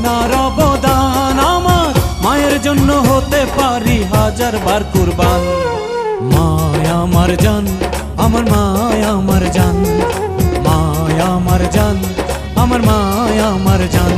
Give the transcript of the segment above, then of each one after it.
আপনার অবদান। আমার মায়ের জন্য হতে পারি হাজার বার কুরবান। মায়া আমার জান, আমার মায়া আমার জান, মায়া আমার জান, আমার মায়া আমার জান।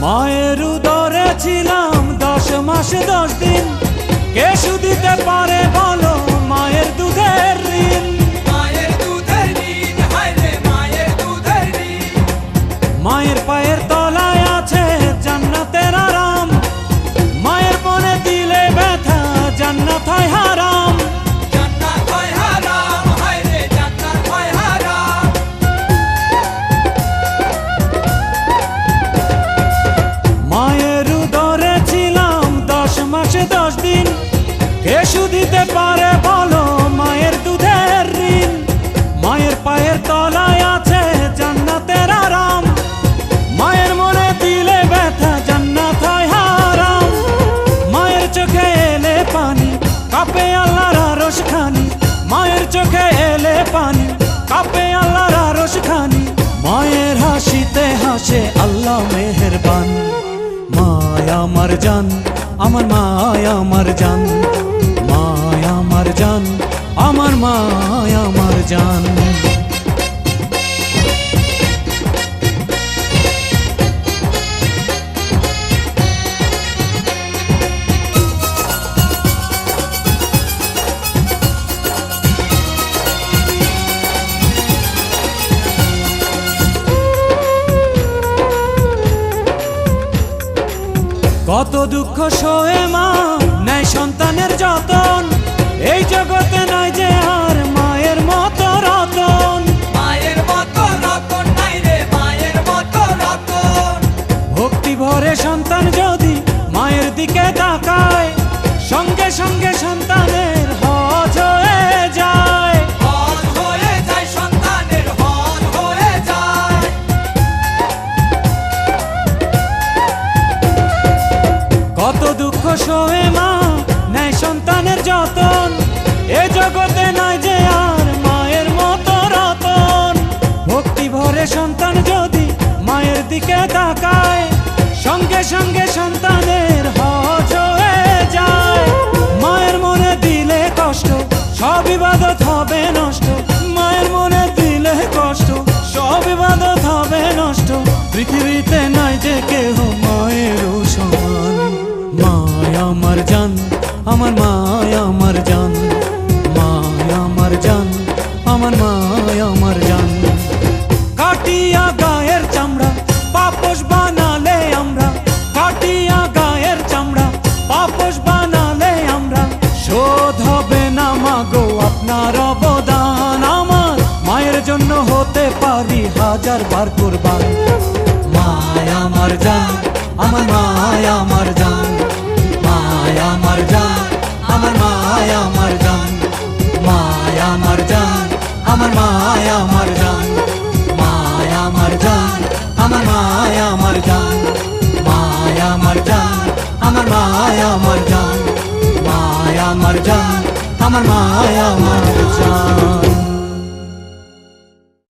মায়ের উদরে ছিলাম 10 মাস 10 দিন, কে শুধিতে পারে বলো মায়ের দুধের ঋণ। মায়ের দুধের ঋণ, হায় রে মায়ের দুধের ঋণ। মায়ের পায়ের তলায় আছে জান্নাতের আরাম, মায়ের মনে দিলে ব্যথা জান্নাত হয় হারাম। জান্নাত হয় হারাম, হায় রে জান্নাত হয় হারাম। মায়ের উদরে ছিলাম 10 মাস 10 দিন, কে শুধিতে পারে বলো মায়ের দুধের ঋণ। মায়ের পায়ের তলায় আছে জান্নাতের আরাম, মায়ের মনে দিলে ব্যথা জান্নাত হয় হারাম। মায়ের চোখে এলে পানি কাঁপে আল্লাহর আরশ খানি, মায়ের চোখে এলে পানি কাঁপে আল্লাহর আরশ খানি। মায়ের হাসিতে হাসে আল্লাহ মেহেরবান। মায়া আমার জান, আমার মায়া আমার জান, মায়া আমার জান, আমার মায়া আমার জান। কত দুঃখ সয়ে মা নেয় সন্তানের যতন, এই জগতে নাই যে আর মায়ের মতো রতন। মায়ের মতো রতন নাই রে মায়ের মতো রতন। ভক্তি ভরে সন্তান যদি মায়ের দিকে তাকায়, সঙ্গে সঙ্গে সন্তানের হজ হয়ে যায়। হজ হয়ে যায় সন্তানের, হজ হয়ে যায়। কত দুঃখ সয়ে মা নেয় সন্তানের যতন, এ জগতে নাই যে আর মায়ের মতো রতন। ভক্তি ভরে সন্তান যদি মায়ের দিকে তাকায়, সঙ্গে সঙ্গে সন্তানের হজ হয়ে যায়। মায়ের মনে দিলে কষ্ট সব ইবাদত হবে নষ্ট, মায়ের মনে দিলে কষ্ট সব ইবাদত হবে নষ্ট। পৃথিবীতে নাই যে কেহ মায়ের সমান। মায়া আমার জান, আমার মায়া আমার জান, মায়া আমার জান, আমার মায়া আমার জান। কাটিয়া গায়ের চামড়া পাপোশ বানালে আমরা, কাটিয়া গায়ের চামড়া পাপোশ বানালে আমরা। শোধ হবে না মাগো আপনার অবদান। আমার মায়ের জন্য হতে পারি হাজার বার কুরবান। মায়া আমার জান, আমার মায়া আমার জান, মায়া আমার জান, আমার মায়া আমার জান, মায়া আমার জান, আমার মায়া আমার জান, মায়া আমার জান, আমার মায়া আমার জান, মায়া আমার জান, আমার মায়া আমার জান, মায়া আমার জান, আমার মায়া আমার জান।